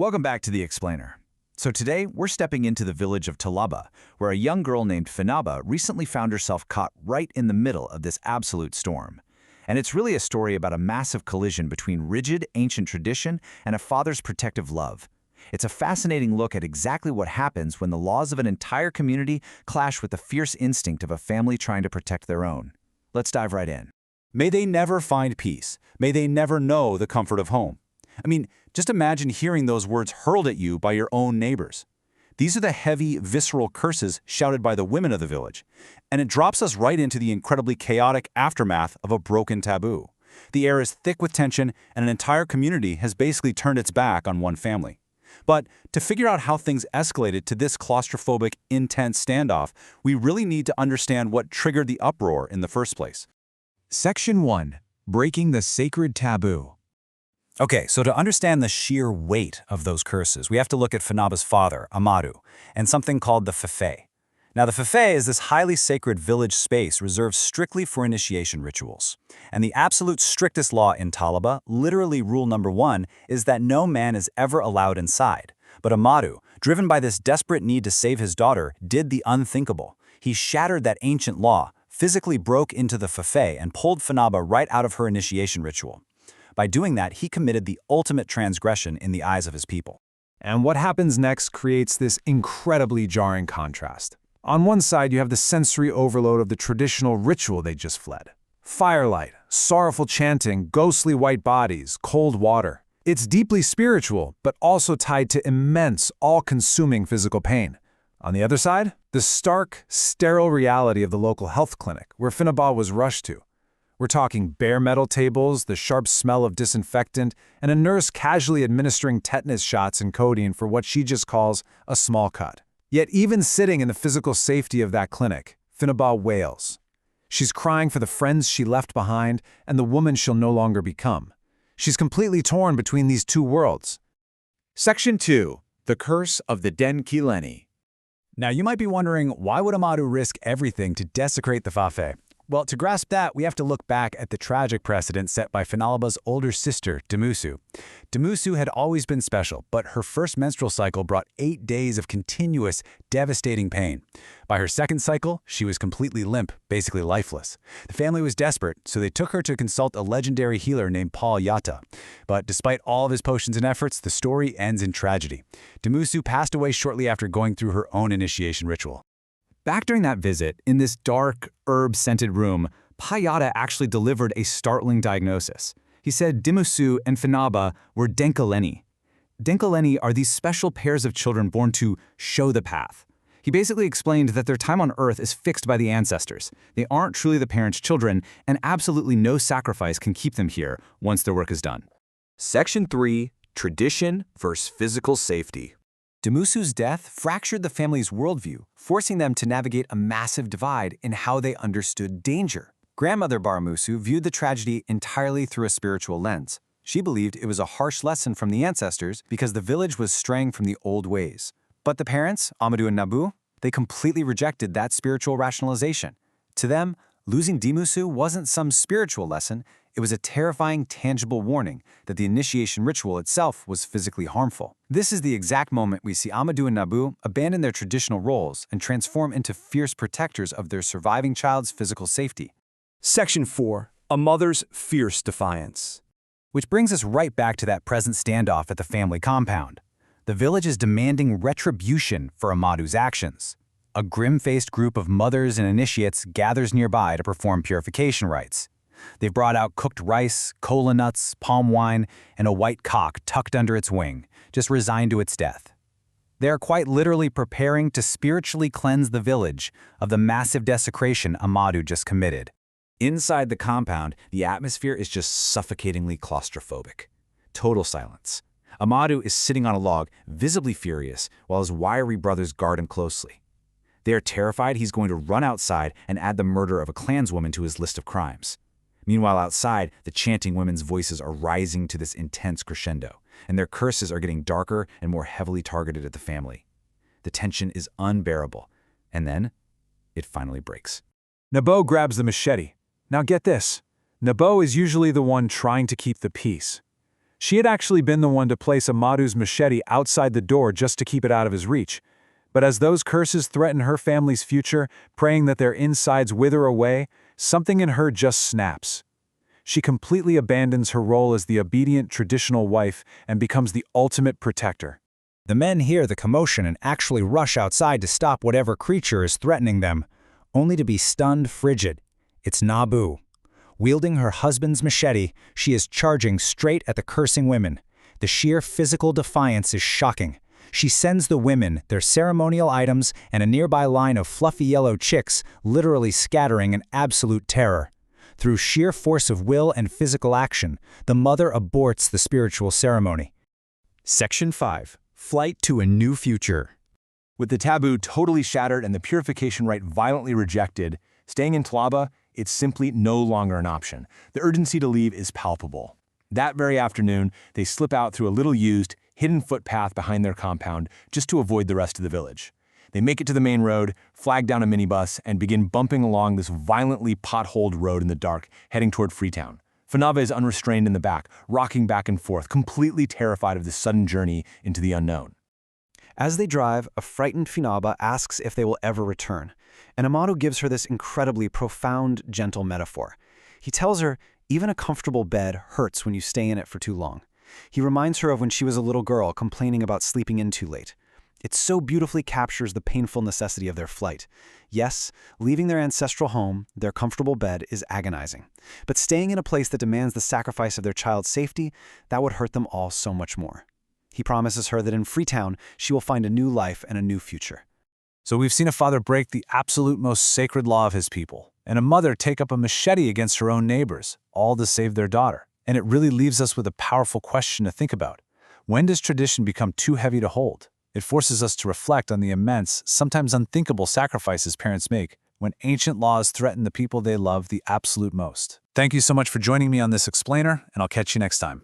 Welcome back to The Explainer. So today, we're stepping into the village of Talaba, where a young girl named Finaba recently found herself caught right in the middle of this absolute storm. And it's really a story about a massive collision between rigid, ancient tradition and a father's protective love. It's a fascinating look at exactly what happens when the laws of an entire community clash with the fierce instinct of a family trying to protect their own. Let's dive right in. May they never find peace. May they never know the comfort of home. I mean, just imagine hearing those words hurled at you by your own neighbors. These are the heavy, visceral curses shouted by the women of the village. And it drops us right into the incredibly chaotic aftermath of a broken taboo. The air is thick with tension, and an entire community has basically turned its back on one family. But to figure out how things escalated to this claustrophobic, intense standoff, we really need to understand what triggered the uproar in the first place. Section 1. Breaking the Sacred Taboo. Okay, so to understand the sheer weight of those curses, we have to look at Finaba's father, Amadu, and something called the Fefe. Now, the Fefe is this highly sacred village space reserved strictly for initiation rituals. And the absolute strictest law in Talaba, literally rule number 1, is that no man is ever allowed inside. But Amadu, driven by this desperate need to save his daughter, did the unthinkable. He shattered that ancient law, physically broke into the Fefe, and pulled Finaba right out of her initiation ritual. By doing that, he committed the ultimate transgression in the eyes of his people. And what happens next creates this incredibly jarring contrast. On one side, you have the sensory overload of the traditional ritual they just fled. Firelight, sorrowful chanting, ghostly white bodies, cold water. It's deeply spiritual, but also tied to immense, all-consuming physical pain. On the other side, the stark, sterile reality of the local health clinic, where Finaba was rushed to. We're talking bare metal tables, the sharp smell of disinfectant, and a nurse casually administering tetanus shots and codeine for what she just calls a small cut. Yet even sitting in the physical safety of that clinic, Finaba wails. She's crying for the friends she left behind and the woman she'll no longer become. She's completely torn between these two worlds. Section 2. The Curse of the Denkileni. Now, you might be wondering, why would Amadu risk everything to desecrate the Fefe? Well, to grasp that, we have to look back at the tragic precedent set by Finaba's older sister, Dimusu. Dimusu had always been special, but her first menstrual cycle brought 8 days of continuous, devastating pain. By her second cycle, she was completely limp, basically lifeless. The family was desperate, so they took her to consult a legendary healer named Paul Yatta. But despite all of his potions and efforts, the story ends in tragedy. Dimusu passed away shortly after going through her own initiation ritual. Back during that visit, in this dark, herb-scented room, Payata actually delivered a startling diagnosis. He said Dimusu and Finaba were Denkileni. Denkileni are these special pairs of children born to show the path. He basically explained that their time on Earth is fixed by the ancestors. They aren't truly the parents' children, and absolutely no sacrifice can keep them here once their work is done. Section 3. Tradition versus physical safety. Dimusu's death fractured the family's worldview, forcing them to navigate a massive divide in how they understood danger. Grandmother Baramusu viewed the tragedy entirely through a spiritual lens. She believed it was a harsh lesson from the ancestors because the village was straying from the old ways. But the parents, Amadu and Nabou, they completely rejected that spiritual rationalization. To them, losing Dimusu wasn't some spiritual lesson, it was a terrifying, tangible warning that the initiation ritual itself was physically harmful. This is the exact moment we see Amadu and Nabou abandon their traditional roles and transform into fierce protectors of their surviving child's physical safety. Section 4. A mother's fierce defiance. Which brings us right back to that present standoff at the family compound. The village is demanding retribution for Amadu's actions. A grim-faced group of mothers and initiates gathers nearby to perform purification rites. They've brought out cooked rice, cola nuts, palm wine, and a white cock tucked under its wing, just resigned to its death. They are quite literally preparing to spiritually cleanse the village of the massive desecration Amadu just committed. Inside the compound, the atmosphere is just suffocatingly claustrophobic. Total silence. Amadu is sitting on a log, visibly furious, while his wiry brothers guard him closely. They are terrified he's going to run outside and add the murder of a clanswoman to his list of crimes. Meanwhile, outside, the chanting women's voices are rising to this intense crescendo, and their curses are getting darker and more heavily targeted at the family. The tension is unbearable, and then it finally breaks. Nabou grabs the machete. Now get this. Nabou is usually the one trying to keep the peace. She had actually been the one to place Amadu's machete outside the door just to keep it out of his reach. But as those curses threaten her family's future, praying that their insides wither away, something in her just snaps. She completely abandons her role as the obedient traditional wife and becomes the ultimate protector. The men hear the commotion and actually rush outside to stop whatever creature is threatening them, only to be stunned frigid. It's Nabou. Wielding her husband's machete, she is charging straight at the cursing women. The sheer physical defiance is shocking. She sends the women, their ceremonial items, and a nearby line of fluffy yellow chicks, literally scattering in absolute terror. Through sheer force of will and physical action, the mother aborts the spiritual ceremony. Section 5. Flight to a New Future. With the taboo totally shattered and the purification rite violently rejected, staying in Talaba, it's simply no longer an option. The urgency to leave is palpable. That very afternoon, they slip out through a little used, hidden footpath behind their compound just to avoid the rest of the village. They make it to the main road, flag down a minibus, and begin bumping along this violently potholed road in the dark, heading toward Freetown. Finaba is unrestrained in the back, rocking back and forth, completely terrified of this sudden journey into the unknown. As they drive, a frightened Finaba asks if they will ever return, and Amadu gives her this incredibly profound, gentle metaphor. He tells her, even a comfortable bed hurts when you stay in it for too long. He reminds her of when she was a little girl complaining about sleeping in too late. It so beautifully captures the painful necessity of their flight. Yes, leaving their ancestral home, their comfortable bed, is agonizing. But staying in a place that demands the sacrifice of their child's safety, that would hurt them all so much more. He promises her that in Freetown, she will find a new life and a new future. So we've seen a father break the absolute most sacred law of his people, and a mother take up a machete against her own neighbors, all to save their daughter. And it really leaves us with a powerful question to think about. When does tradition become too heavy to hold? It forces us to reflect on the immense, sometimes unthinkable sacrifices parents make when ancient laws threaten the people they love the absolute most. Thank you so much for joining me on this explainer, and I'll catch you next time.